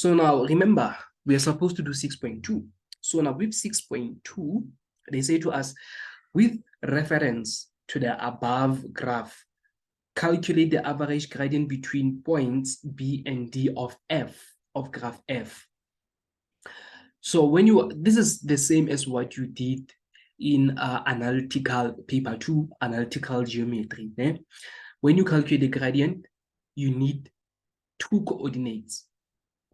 So now remember, we are supposed to do 6.2. So now with 6.2, they say to us, with reference to the above graph, calculate the average gradient between points B and D of graph F. So this is the same as what you did in analytical paper 2, analytical geometry. Eh? When you calculate the gradient, you need two coordinates,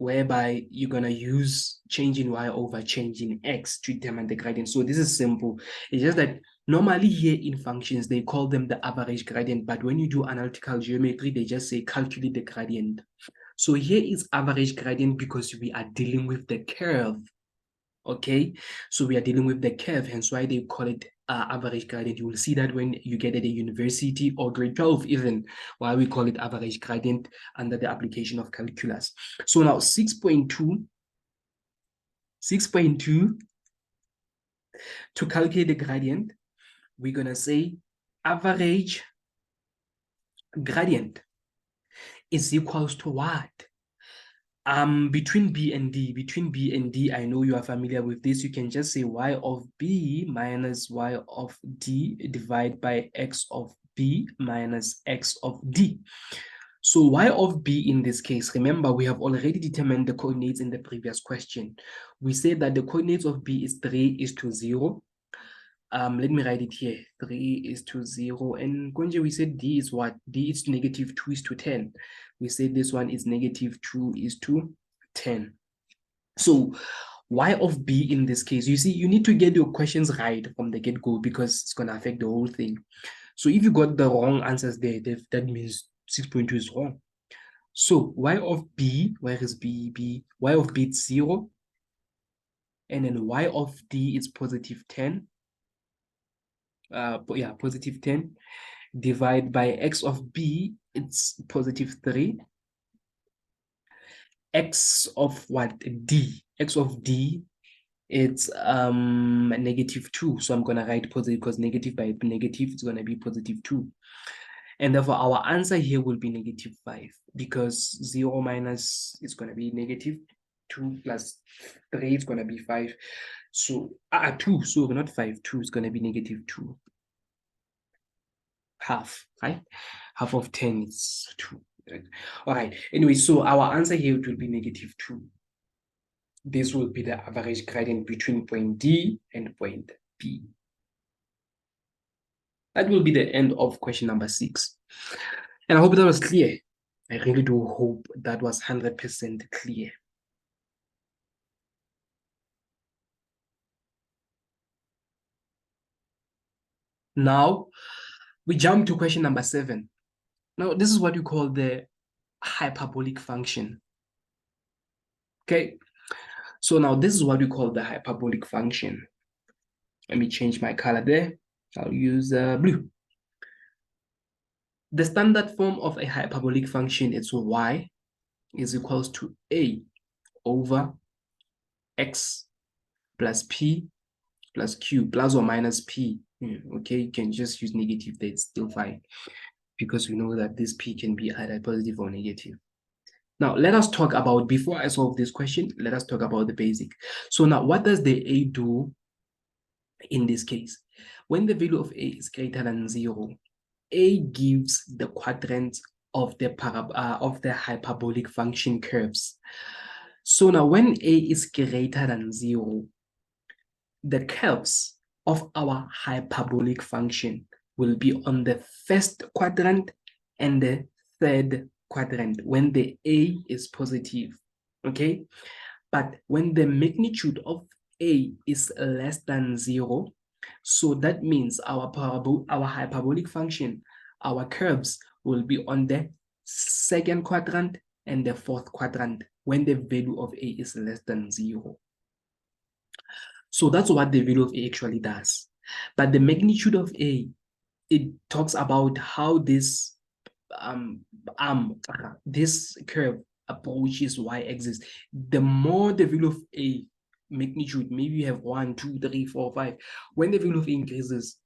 whereby you're going to use change in y over change in x to determine the gradient. So this is simple. It's just that normally here in functions, they call them the average gradient, but when you do analytical geometry, they just say calculate the gradient. So here is average gradient because we are dealing with the curve. Okay, so we are dealing with the curve, hence why they call it average gradient. You will see that when you get at a university or grade 12 even, why we call it average gradient under the application of calculus. So now 6.2, to calculate the gradient, we're going to say average gradient is equals to what? Between B and D, I know you are familiar with this. You can just say y of B minus y of D divided by x of B minus x of D. So y of B in this case, remember, we have already determined the coordinates in the previous question. We said that the coordinates of B is 3:0. Let me write it here. 3:0. And Konje, we said D is what? D is -2:10. We said this one is -2:10. So y of B in this case, you see, you need to get your questions right from the get-go because it's going to affect the whole thing. So if you got the wrong answers there, that means 6.2 is wrong. So y of B, where is B? Y of B is 0. And then y of D is +10. +10 divided by x of B, it's +3. X of what? D. X of D, it's -2. So I'm gonna write positive because negative by negative is gonna be +2. And therefore our answer here will be -5 because 0 minus is gonna be -2 plus 3 is gonna be 5. So 2, so not 5, 2 is gonna be -2. Half, right? Half of 10 is 2. Right? All right. Anyway, so our answer here will be -2. This will be the average gradient between point D and point B. That will be the end of question number 6. And I hope that was clear. I really do hope that was 100% clear. Now, we jump to question number 7. Now, this is what you call the hyperbolic function. Okay, so now this is what we call the hyperbolic function. Let me change my color there. I'll use blue. The standard form of a hyperbolic function is y is equals to a over x plus p plus q, plus or minus p. Okay, you can just use negative there, it's still fine, because we know that this p can be either positive or negative. Now, let us talk about, before I solve this question, let us talk about the basic. So now, what does the a do in this case? When the value of a is greater than 0, a gives the quadrant of the hyperbolic function curves. So now when a is greater than 0, the curves of our hyperbolic function will be on the first quadrant and the third quadrant when the a is positive, okay? But when the magnitude of a is less than 0, so that means our hyperbolic function, our curves will be on the second quadrant and the fourth quadrant when the value of a is less than 0. So that's what the value of a actually does. But the magnitude of a, it talks about how this this curve approaches y-axis. The more the value of a magnitude, maybe you have 1, 2, 3, 4, 5. When the value of a increases,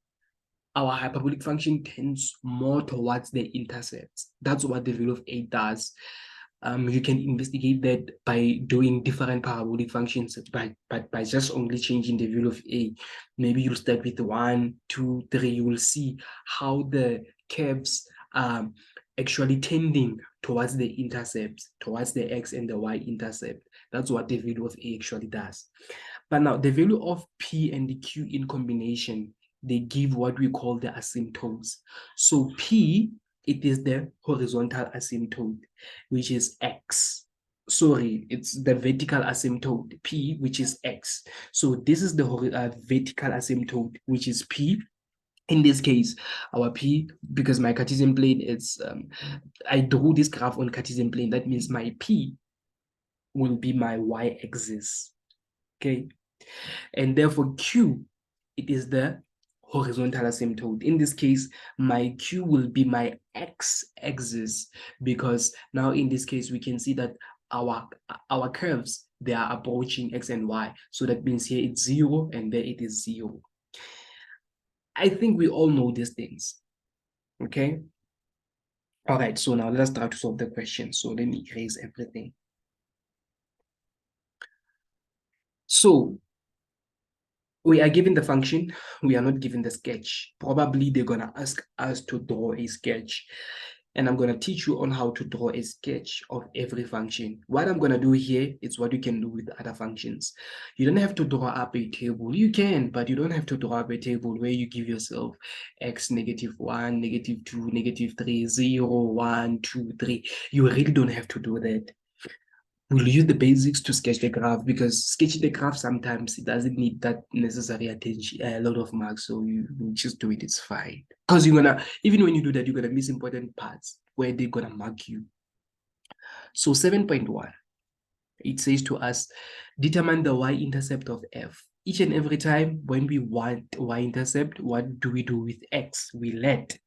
our hyperbolic function tends more towards the intercepts. That's what the value of a does. You can investigate that by doing different parabolic functions, but by just only changing the value of a. Maybe you'll start with 1, 2, 3. You will see how the curves are actually tending towards the intercepts, towards the x and the y intercept. That's what the value of a actually does. But now the value of p and the q in combination, they give what we call the asymptotes. So p, it is the horizontal asymptote, which is x. Sorry, it's the vertical asymptote, p, which is x. So this is the vertical asymptote, which is p. In this case, our p, because my Cartesian plane is, I drew this graph on Cartesian plane. That means my p will be my y-axis, okay? And therefore q, it is the horizontal asymptote. In this case, my q will be my x-axis, because now in this case, we can see that our curves, they are approaching x and y. So that means here it's 0 and there it is 0. I think we all know these things, okay? All right, so now let us try to solve the question. So let me erase everything. So we are given the function, we are not given the sketch. Probably they're gonna ask us to draw a sketch, and I'm gonna teach you on how to draw a sketch of every function. What I'm gonna do here is what you can do with other functions. You don't have to draw up a table. You can, but you don't have to draw up a table where you give yourself x, -1, -2, -3, 0, 1, 2, 3. You really don't have to do that. We'll use the basics to sketch the graph, because sketching the graph sometimes it doesn't need that necessary attention, a lot of marks. So you just do it, it's fine. Because you're gonna, even when you do that, you're gonna miss important parts where they're gonna mark you. So 7.1, it says to us, determine the y-intercept of f. Each and every time when we want y-intercept, what do we do with x? We let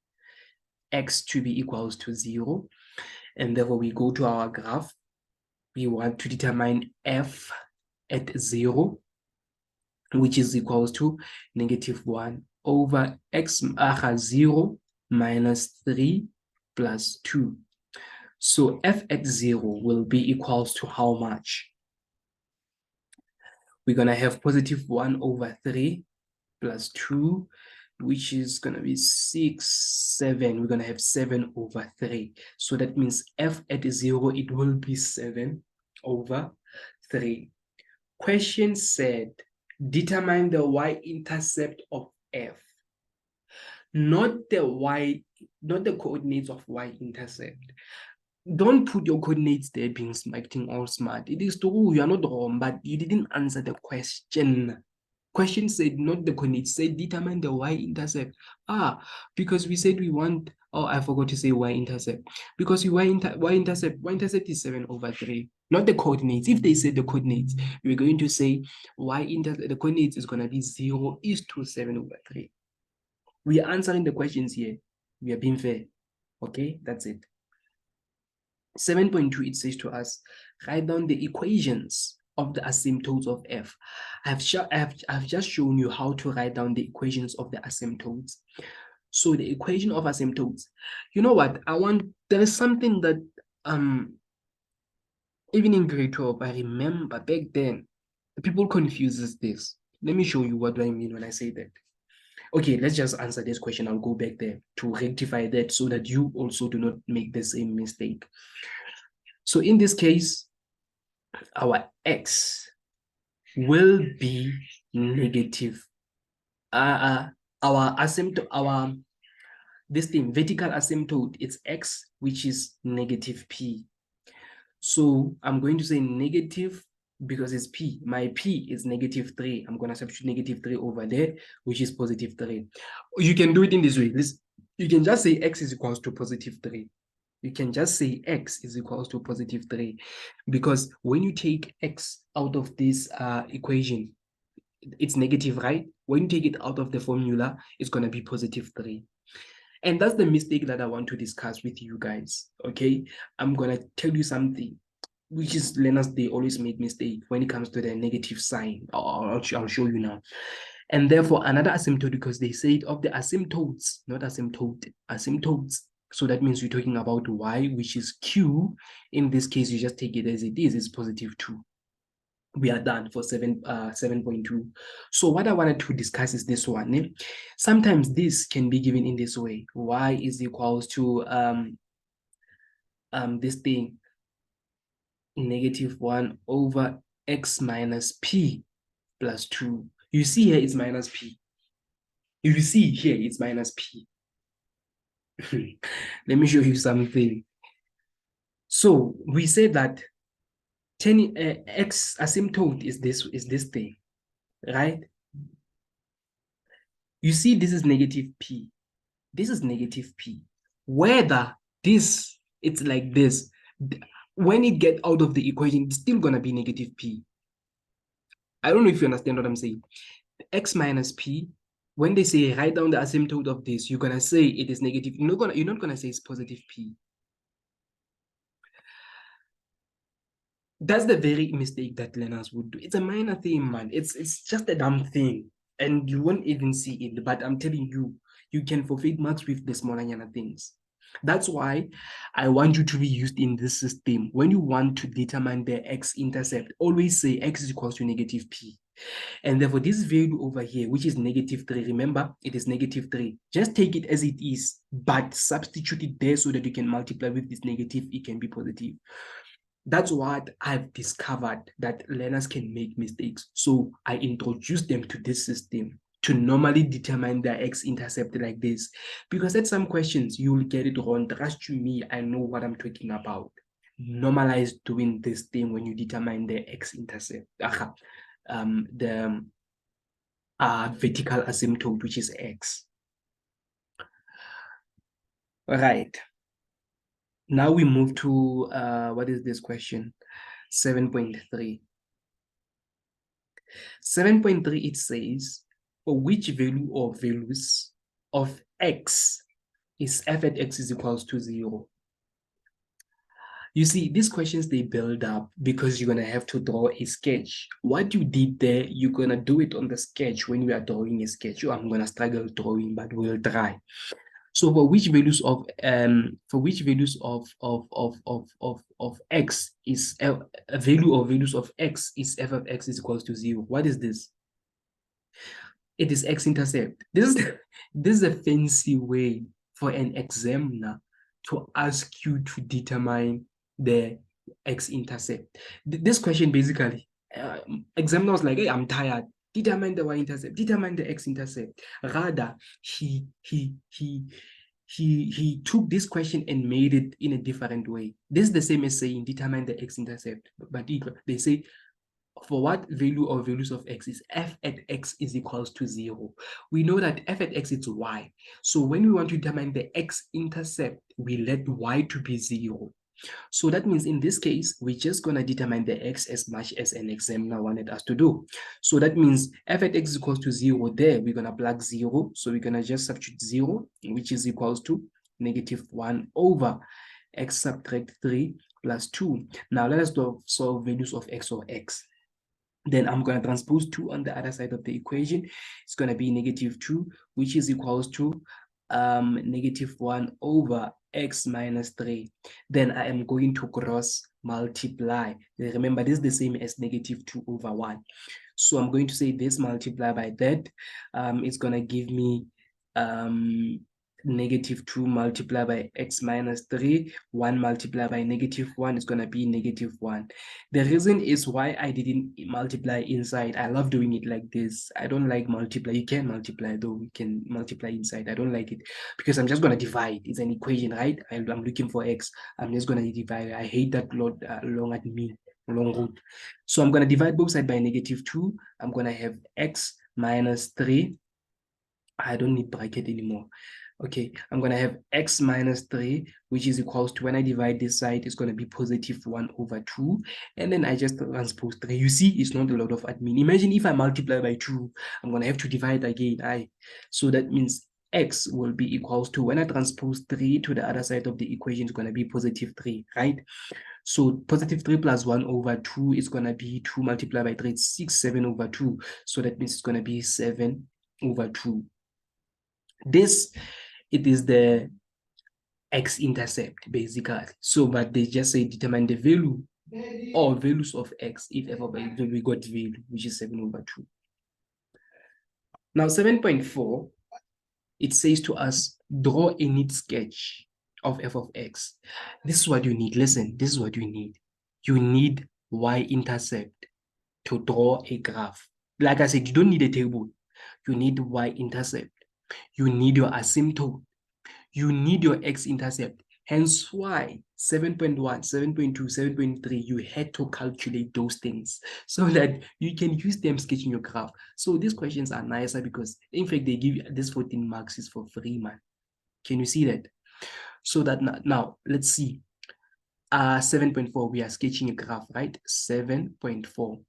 x to be equals to 0, and therefore we go to our graph. We want to determine f at 0, which is equals to -1 over x 0 minus 3 plus 2. So f at 0 will be equals to how much? We're going to have +1 over 3 plus 2, which is going to be 6, 7. We're going to have 7 over 3. So that means f at 0, it will be 7 over 3. Question said, determine the y-intercept of f. Not the coordinates of y-intercept. Don't put your coordinates there being acting all smart. It is true, you are not wrong, but you didn't answer the question. Question said not the coordinates, said determine the y-intercept. Because we said we want, I forgot to say y-intercept. Because y-intercept is 7 over 3, not the coordinates. If they said the coordinates, we're going to say the coordinates is going to be 0 is to 7 over 3. We are answering the questions here. We are being fair. Okay, that's it. 7.2, it says to us, write down the equations of the asymptotes of f. I've just shown you how to write down the equations of the asymptotes. So the equation of asymptotes, you know what, there is something that even in grade 12, I remember back then, people confuses this. Let me show you what do I mean when I say that. Okay, let's just answer this question. I'll go back there to rectify that so that you also do not make the same mistake. So in this case, our x will be negative. Our asymptote, this thing, vertical asymptote, it's x, which is -p. So I'm going to say negative because it's p. My p is -3. I'm going to substitute -3 over there, which is +3. You can do it in this way. You can just say x is equals to +3. You can just say x is equals to +3, because when you take x out of this equation, it's negative, right? When you take it out of the formula, it's going to be +3. And that's the mistake that I want to discuss with you guys, okay? I'm going to tell you something, which is learners, they always make mistake when it comes to the negative sign. I'll show you now. And therefore, another asymptote, because they say of the asymptotes, not asymptote, asymptotes, So that means we're talking about y, which is q. In this case, you just take it as it is, it's positive 2. We are done for 7.2. So what I wanted to discuss is this one. Sometimes this can be given in this way. Y is equals to this thing, -1 over x minus p plus 2. You see here it's minus p. You see here it's minus p. Let me show you something. So we said that x asymptote is this thing, right? You see this is negative p. This is negative p. Whether this it's like this, when it gets out of the equation, it's still gonna be negative p. I don't know if you understand what I'm saying. X minus p, when they say write down the asymptote of this, you're gonna say it is negative. You're not gonna say it's positive p. That's the very mistake that learners would do. It's a minor thing, man. It's just a dumb thing, and you won't even see it. But I'm telling you, you can forfeit marks with the smaller things. That's why I want you to be used in this system. When you want to determine the x-intercept, always say x is equals to negative p. And therefore, this value over here, which is -3, remember, it is -3. Just take it as it is, but substitute it there so that you can multiply with this negative, it can be positive. That's what I've discovered, that learners can make mistakes. So I introduced them to this system to normally determine their x-intercept like this. Because at some questions, you'll get it wrong. Trust you me, I know what I'm talking about. Normalize doing this thing when you determine the x-intercept. The vertical asymptote, which is x. All right. Now we move to, what is this question? 7.3. 7.3, it says, for which value or values of x is f at x is equals to 0? You see, these questions, they build up because you're going to have to draw a sketch. What you did there, you're going to do it on the sketch when we are drawing a sketch. I'm going to struggle drawing, but we'll try. So for which values of x is a value of values of x is f of x is equals to 0? What is this? It is x-intercept. This is a fancy way for an examiner to ask you to determine the x-intercept. This question basically, examiner was like, hey, I'm tired. Determine the y-intercept, determine the x-intercept. Rather, he took this question and made it in a different way. This is the same as saying determine the x-intercept, but they say for what value or values of x is f at x is equals to 0. We know that f at x is y. So when we want to determine the x-intercept, we let y to be 0. So that means in this case, we're just going to determine the x as much as an examiner wanted us to do. So that means f at x is equals to 0 there. We're going to plug 0. So we're going to just substitute 0, which is equals to -1 over x subtract 3 plus 2. Now let us solve values of x or x. Then I'm going to transpose 2 on the other side of the equation. It's going to be -2, which is equals to -1 over x minus 3. Then I am going to cross multiply. Remember, this is the same as -2 over 1. So I'm going to say this multiply by that. It's going to give me -2 multiplied by x minus 3, 1 multiplied by -1 is going to be -1. The reason is why I didn't multiply inside. I love doing it like this. I don't like multiply. You can multiply though. We can multiply inside. I don't like it because I'm just going to divide. It's an equation, right? I'm looking for x. I'm just going to divide. I hate that long root. So I'm going to divide both sides by -2. I'm going to have x minus 3. I don't need bracket anymore. Okay, I'm going to have x minus 3, which is equals to, when I divide this side, it's going to be +1 over 2. And then I just transpose 3. You see, it's not a lot of admin. Imagine if I multiply by 2, I'm going to have to divide again. So that means x will be equals to, when I transpose 3 to the other side of the equation, it's going to be +3, right? So +3 plus 1 over 2 is going to be 2 multiplied by 3, it's 6, 7 over 2. So that means it's going to be 7 over 2. This, it is the x-intercept, basically. So, but they just say determine the value or values of x if ever we got value, which is 7/2. Now, 7.4, it says to us, draw a neat sketch of f of x. This is what you need. Listen, this is what you need. You need y-intercept to draw a graph. Like I said, you don't need a table. You need y-intercept. You need your asymptote. You need your x-intercept. Hence why 7.1, 7.2, 7.3, you had to calculate those things so that you can use them sketching your graph. So these questions are nicer because, in fact, they give you this 14 marks is for free, man. Can you see that? So that now let's see. 7.4, we are sketching a graph, right? 7.4.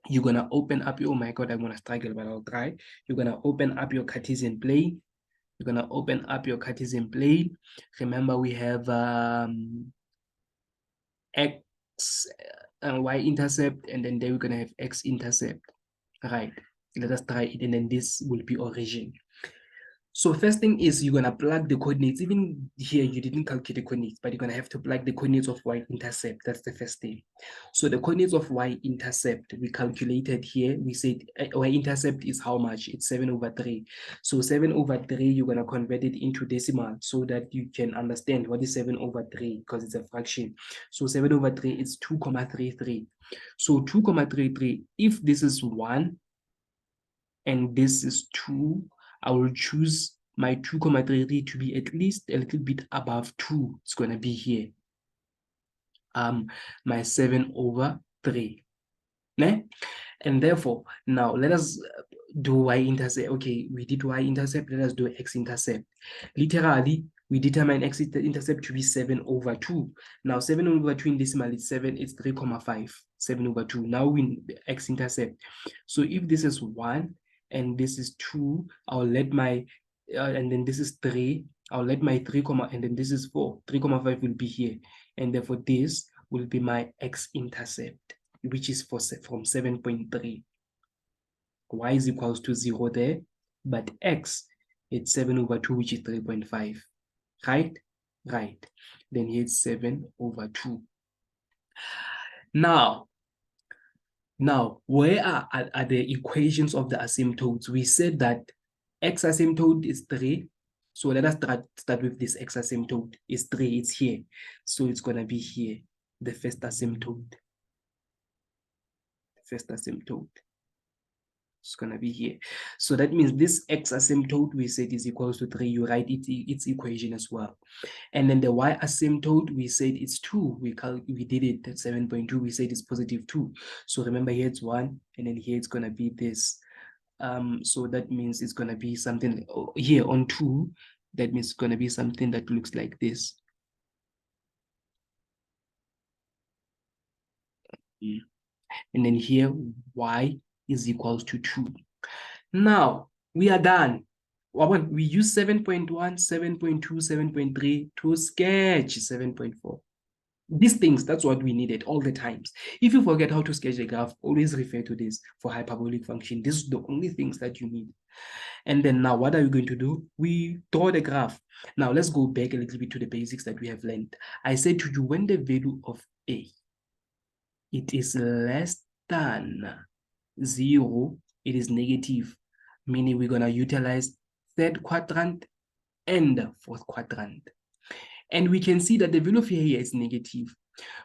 You're going to open up your, oh my God, I'm going to struggle, but I'll try. You're going to open up your Cartesian plane. You're going to open up your Cartesian plane. Remember, we have x and y-intercept, and then there we're going to have x-intercept. Right. Let us try it, and then this will be origin. So first thing is you're going to plug the coordinates. Even here, you didn't calculate the coordinates, but you're going to have to plug the coordinates of y-intercept. That's the first thing. So the coordinates of y-intercept, we calculated here. We said y-intercept is how much? It's 7/3. So 7/3, you're going to convert it into decimal so that you can understand what is 7/3 because it's a fraction. So 7/3 is 2,33. So 2,33, if this is 1 and this is 2, I will choose my 2,33 to be at least a little bit above 2. It's going to be here. My 7/3. Ne? And therefore, now let us do y-intercept. Okay, we did y-intercept. Let us do x-intercept. Literally, we determine x-intercept to be 7/2. Now, 7/2 in decimal is 7. It's 3,5. 7/2. Now we x-intercept. So if this is 1 and this is 2, I'll let my, and then this is 3. I'll let my 3, and then this is 4. 3,5 will be here. And therefore, this will be my x-intercept, which is from 7.3. Y is equals to 0 there, but x, it's 7/2, which is 3.5. Right? Right. Then here it's 7/2. Now, where are the equations of the asymptotes? We said that x asymptote is 3. So let us start with this x asymptote. Is 3, it's here. So it's going to be here, the first asymptote. First asymptote. It's going to be here. So that means this x asymptote we said is equals to 3. You write its equation as well. And then the y asymptote, we said it's 2. We did it at 7.2. We said it's positive 2. So remember, here it's 1, and then here it's going to be this. So that means it's going to be something here on 2. That means it's going to be something that looks like this. And then here, y is equals to 2. Now, we are done. We use 7.1, 7.2, 7.3 to sketch 7.4. These things, that's what we needed all the times. If you forget how to sketch a graph, always refer to this for hyperbolic function. This is the only things that you need. And then now, what are we going to do? We draw the graph. Now, let's go back a little bit to the basics that we have learned. I said to you, when the value of A, it is less than 0, it is negative, meaning we're going to utilize third quadrant and fourth quadrant. And we can see that the value of here is negative.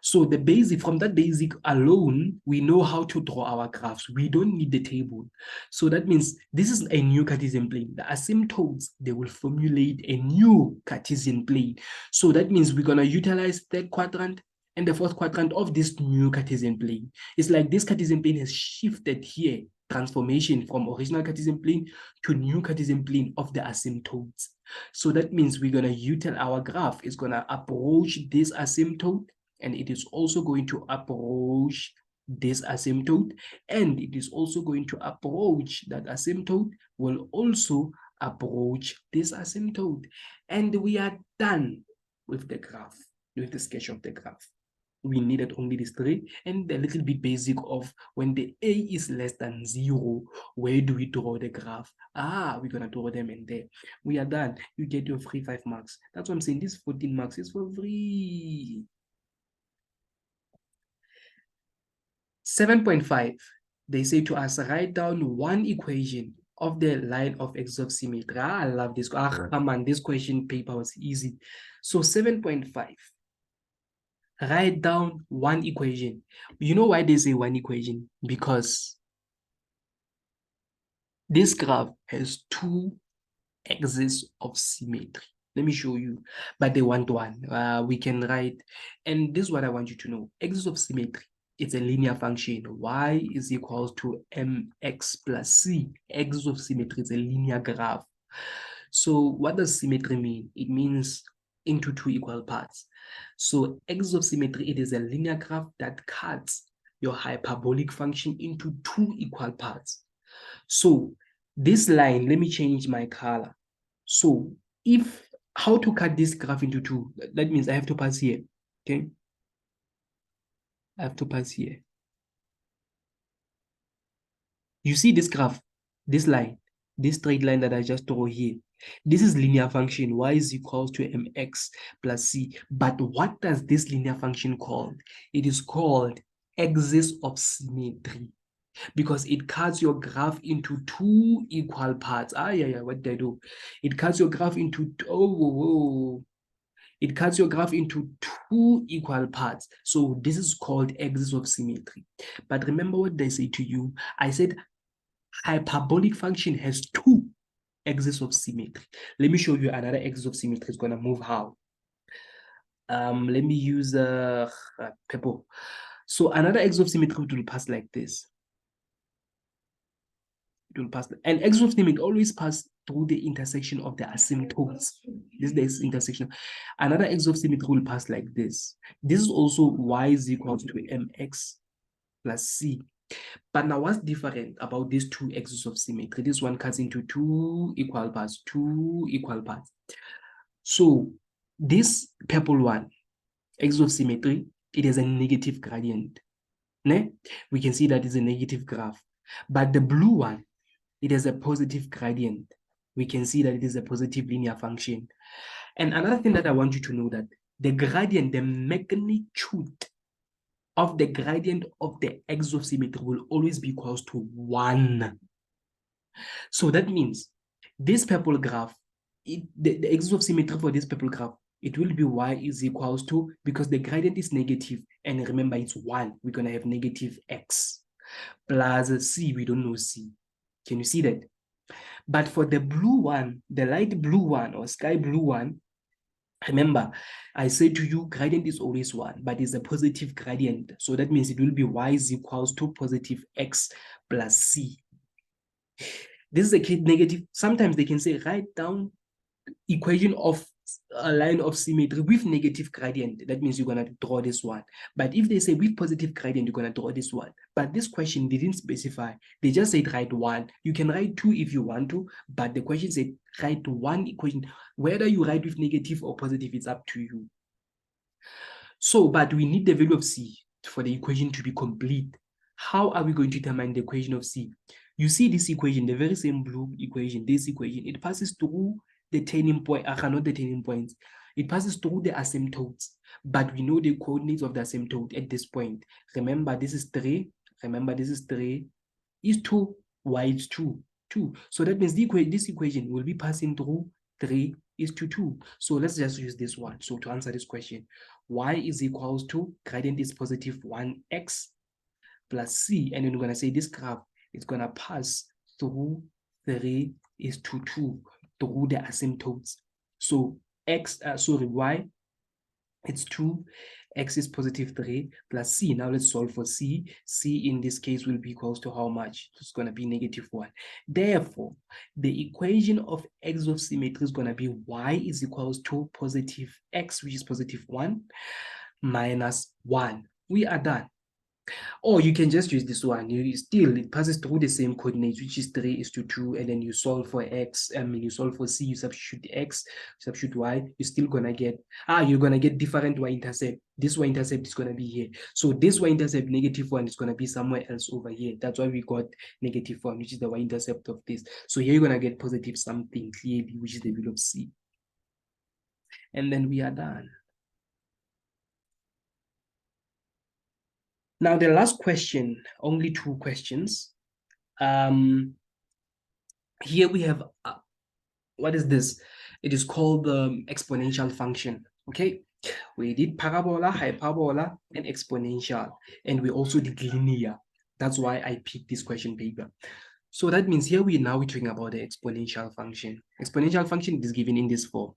So the basic, from that basic alone, we know how to draw our graphs. We don't need the table. So that means this is a new Cartesian plane. The asymptotes, they will formulate a new Cartesian plane. So that means we're going to utilize third quadrant and the fourth quadrant of this new Cartesian plane. It's like this Cartesian plane has shifted here, transformation from original Cartesian plane to new Cartesian plane of the asymptotes. So that means we're going to utilize our graph is going to approach this asymptote, and it is also going to approach this asymptote, and it is also going to approach that asymptote, will also approach this asymptote. And we are done with the graph, with the sketch of the graph. We needed only these three, and a little bit basic of when the a is less than 0, where do we draw the graph? We're gonna draw them in there. We are done. You get your free 5 marks. That's what I'm saying. This 14 marks is for free. 7.5, they say to us, write down one equation of the line of axis of symmetry. I love this. Come on, this question paper was easy. So 7.5, write down one equation. You know why they say one equation? Because this graph has two axes of symmetry. Let me show you, but they want one. We can write, and this is what I want you to know. Axis of symmetry, it's a linear function. Y is equals to mx plus c. Axis of symmetry is a linear graph. So what does symmetry mean? It means into two equal parts. So axis of symmetry, it is a linear graph that cuts your hyperbolic function into two equal parts. So this line, let me change my color. So how to cut this graph into two? That means I have to pass here, okay? I have to pass here. You see this graph, this line, this straight line that I just draw here. This is linear function, y is equals to mx plus c. But what does this linear function called? It is called axis of symmetry, because it cuts your graph into two equal parts. What did I do? It cuts your graph into, it cuts your graph into two equal parts. So this is called axis of symmetry. But remember what I say to you? I said hyperbolic function has two axis of symmetry. Let me show you another axis of symmetry is going to move how. Let me use purple. So another axis of symmetry will pass like this. It will pass, and axis of symmetry always pass through the intersection of the asymptotes. This is the intersection. Another axis of symmetry will pass like this. This is also y is equals to mx plus c. But now what's different about these two axes of symmetry? This one cuts into two equal parts, So this purple one, axis of symmetry, it has a negative gradient. Ne? We can see that it's a negative graph. But the blue one, it has a positive gradient. We can see that it is a positive linear function. And another thing that I want you to know, that the gradient, the magnitude of the gradient of the axis of symmetry will always be equals to 1. So that means this purple graph, the axis of symmetry for this purple graph, it will be y is equals to, because the gradient is negative, and remember it's 1, we're going to have negative x plus c, we don't know c. Can you see that? But for the blue one, the light blue one or sky blue one, remember, I said to you, gradient is always 1, but it's a positive gradient. So that means it will be y is equals to positive x plus c. This is a kid negative. Sometimes they can say, write down equation of a line of symmetry with negative gradient. That means you're going to draw this one. But if they say with positive gradient, you're going to draw this one. But this question didn't specify. They just said write 1. You can write 2 if you want to, but the question said write 1 equation. Whether you write with negative or positive, it's up to you. So, but we need the value of c for the equation to be complete. How are we going to determine the equation of c? You see this equation, the very same blue equation, this equation, it passes through the turning point, not the turning points. It passes through the asymptotes, but we know the coordinates of the asymptote at this point. Remember, this is 3. Remember, this is 3. Is 2. Y is 2. 2. So that means this equation will be passing through 3 is to 2. So let's just use this one. So to answer this question, y is equals to, gradient is positive 1x plus c. And then we're going to say this graph is going to pass through 3 is to 2 through the asymptotes. So y, it's 2, x is positive 3 plus c. Now let's solve for c. C in this case will be equals to how much? It's going to be negative 1. Therefore, the equation of axis of symmetry is going to be y is equals to positive x, which is positive 1, minus 1. We are done. Or you can just use this one. It passes through the same coordinates, which is 3:2, and then you solve for x, you solve for c, you substitute x, substitute y, you're still gonna get, you're gonna get different y-intercept. This y-intercept is gonna be here. So this y-intercept -1 is gonna be somewhere else over here. That's why we got -1, which is the y-intercept of this. So here you're gonna get positive something clearly, which is the value of c. And then we are done. Now, the last question, only 2 questions. Here we have, what is this? It is called the exponential function, okay? We did parabola, hyperbola, and exponential, and we also did linear. That's why I picked this question paper. So that means here we're talking about the exponential function. Exponential function is given in this form.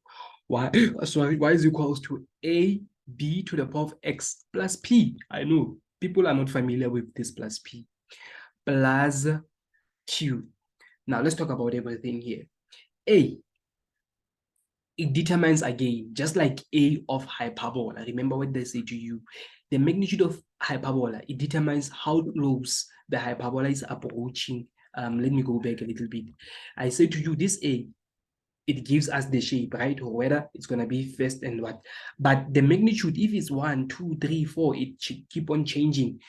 Y is equals to ab to the power of x plus p. I know people are not familiar with this plus p. Plus q. Now let's talk about everything here. A, it determines, again, just like A of hyperbola. Remember what they say to you. The magnitude of hyperbola, it determines how close the hyperbola is approaching. Let me go back a little bit. I say to you, this A, it gives us the shape, right? Or whether it's going to be first and what. But the magnitude, if it's 1, 2, 3, 4, it should keep on changing.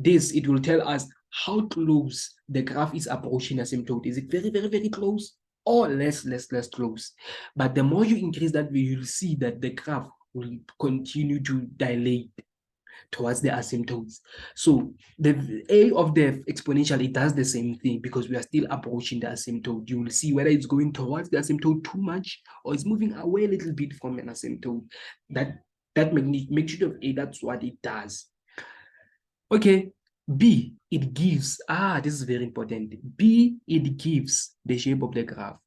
It will tell us how close the graph is approaching asymptote. Is it very, very, very close? Or less close. But the more you increase that, you'll see that the graph will continue to dilate towards the asymptotes. So the A of the exponential, it does the same thing because we are still approaching the asymptote. You will see whether it's going towards the asymptote too much or it's moving away a little bit from an asymptote. That magnitude of A, that's what it does. Okay, B, it gives, this is very important. B, it gives the shape of the graph.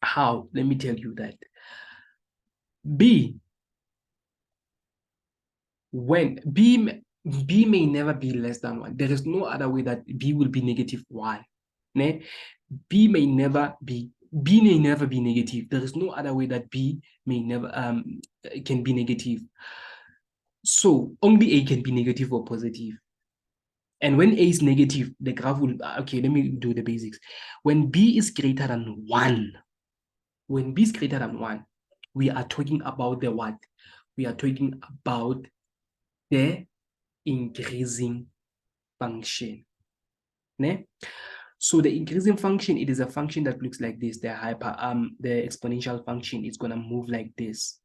How? Let me tell you that. B, when B may never be less than 1. There is no other way that B will be -1. Ne? B may never be negative. There is no other way that B may never can be negative. So only A can be negative or positive. And when A is negative, the graph will, okay, let me do the basics. When B is greater than 1, we are talking about the what? We are talking about the increasing function. Ne? So the increasing function, it is a function that looks like this. The exponential function is going to move like this.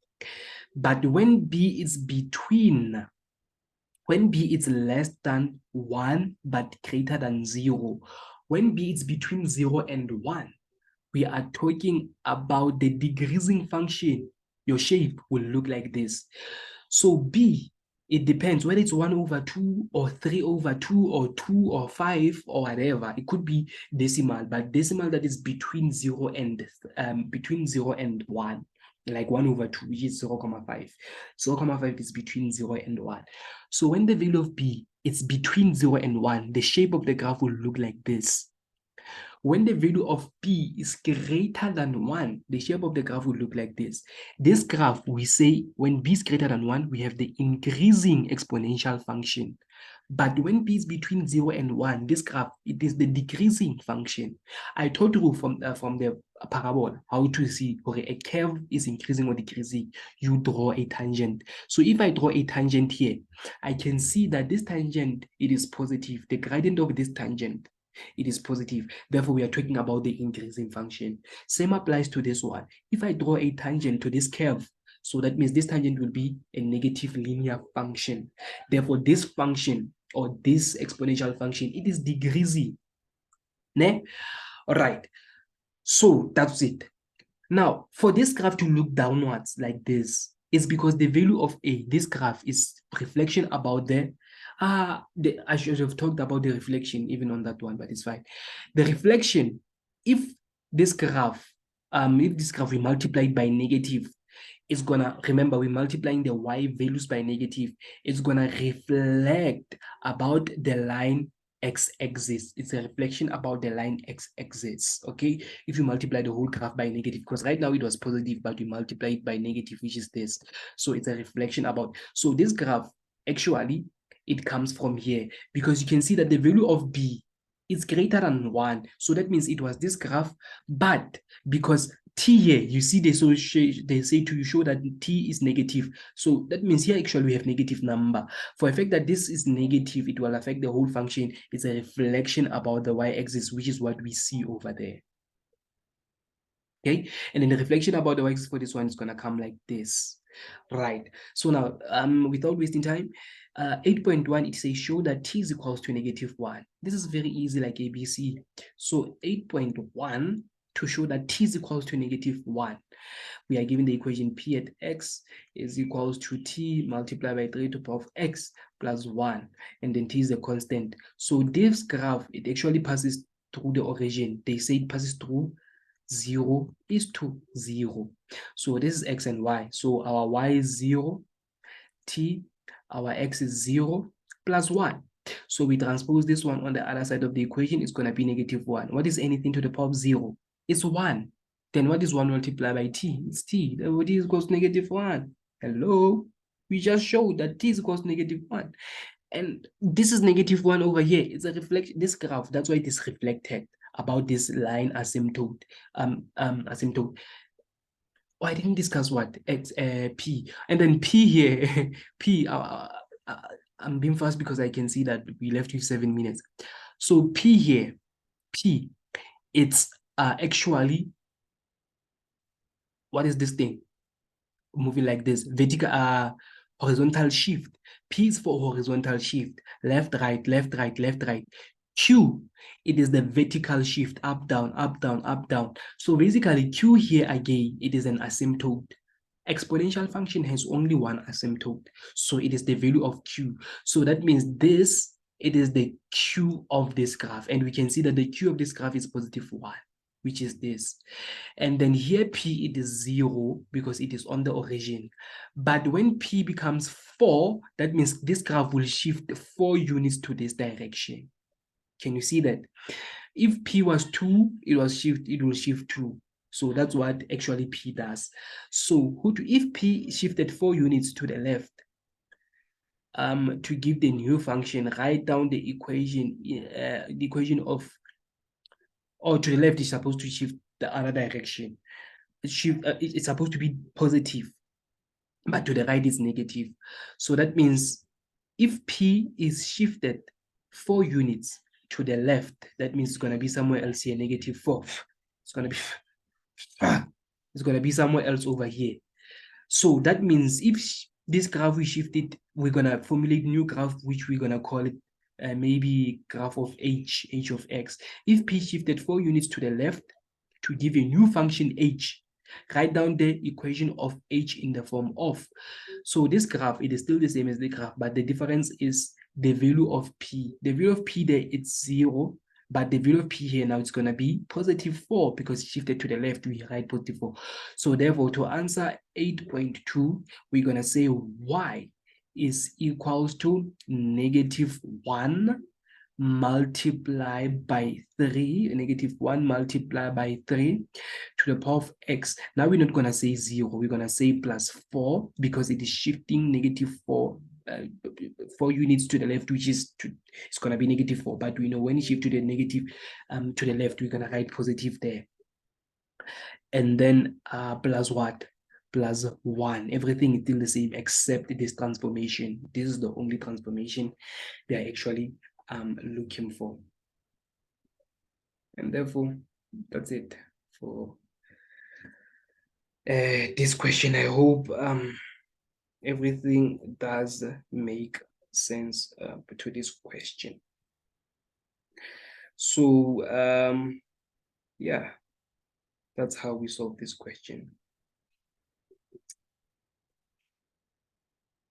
But when B is less than 1 but greater than 0, when B is between 0 and 1, we are talking about the decreasing function. Your shape will look like this. So B, it depends whether it's 1/2 or 3/2 or 2 or 5 or whatever. It could be decimal, but decimal that is between 0 and 1, like 1/2, which is 0.5. 0.5 is between 0 and 1. So when the value of B is between 0 and 1, the shape of the graph will look like this. When the value of P is greater than 1, the shape of the graph will look like this. This graph, we say when B is greater than 1, we have the increasing exponential function. But when P is between 0 and 1, this graph, it is the decreasing function. I told you from the parabola how to see whether a curve is increasing or decreasing. You draw a tangent. So if I draw a tangent here, I can see that this tangent, it is positive. The gradient of this tangent, it is positive. Therefore, we are talking about the increasing function. Same applies to this one. If I draw a tangent to this curve, so that means this tangent will be a negative linear function. Therefore, this function or this exponential function, it is decreasing. Ne? All right. So that's it. Now, for this graph to look downwards like this, it's because the value of A, this graph, is reflection about I should have talked about the reflection even on that one, but it's fine. The reflection, if this graph we multiply it by negative, it's gonna, remember, we're multiplying the Y values by negative, it's gonna reflect about the line x-axis. It's a reflection about the line x-axis, okay? If you multiply the whole graph by negative, because right now it was positive, but we multiply it by negative, which is this. So it's a reflection about, so this graph, actually, It comes from here, because you can see that the value of b is greater than 1. So that means it was this graph, but because t here, you see they say to show that t is negative. So that means here actually we have negative number. For a fact that this is negative, it will affect the whole function. It's a reflection about the y-axis, which is what we see over there. Okay, and then the reflection about the y-axis for this one is going to come like this. Right, so now without wasting time, 8.1, it says show that t is equals to -1. This is very easy, like ABC. So 8.1, to show that t is equals to -1, we are given the equation p at x is equals to t multiplied by 3 to the power of x plus 1, and then t is a constant. So this graph, it actually passes through the origin. They say it passes through 0 is to 0. So this is x and y. So our y is 0, t, our x is 0 plus 1. So we transpose this one on the other side of the equation. It's going to be -1. What is anything to the power of 0? It's 1. Then what is 1 multiplied by t? It's t. Therefore, t is equals to -1. Hello? We just showed that t is equals to -1. And this is -1 over here. It's a reflection, this graph, that's why it is reflected about this line asymptote. Asymptote. Oh, I didn't discuss what x p, and then p here. P. I'm being fast because I can see that we left with 7 minutes. So p here, p, it's actually, what is this thing moving like this? Vertical, horizontal shift. P is for horizontal shift, left, right, left, right, left, right. Q, it is the vertical shift, up, down, up, down, up, down. So basically Q here again, it is an asymptote. Exponential function has only one asymptote, so it is the value of Q. So that means this, it is the Q of this graph, and we can see that the Q of this graph is +1, which is this. And then here P, it is 0 because it is on the origin. But when P becomes 4, that means this graph will shift 4 units to this direction. Can you see that? If P was 2, it will shift 2. So that's what actually P does. So if P shifted 4 units to the left, to give the new function, write down the equation of, or to the left is supposed to shift the other direction. It's supposed to be positive, but to the right is negative. So that means if P is shifted 4 units to the left, that means it's going to be somewhere else here, -4. It's going to be somewhere else over here. So that means if this graph we shifted, we're going to formulate new graph, which we're going to call it maybe graph of h of x. If P shifted 4 units to the left to give a new function h, write down the equation of h in the form of. So this graph, it is still the same as the graph, but the difference is the value of P. The value of P there, it's 0, but the value of P here now it's going to be +4 because it shifted to the left, we write +4. So therefore, to answer 8.2, we're going to say y is equals to -1 multiplied by 3, -1 multiplied by 3 to the power of x. Now we're not going to say 0, we're going to say +4 because it is shifting -4 4 units to the left, which is it's going to be -4. But we know when you shift to the negative to the left, we're going to write positive there. And then plus what? +1. Everything is still the same except this transformation. This is the only transformation they are actually looking for. And therefore, that's it for this question. I hope everything does make sense to this question. So yeah, that's how we solve this question.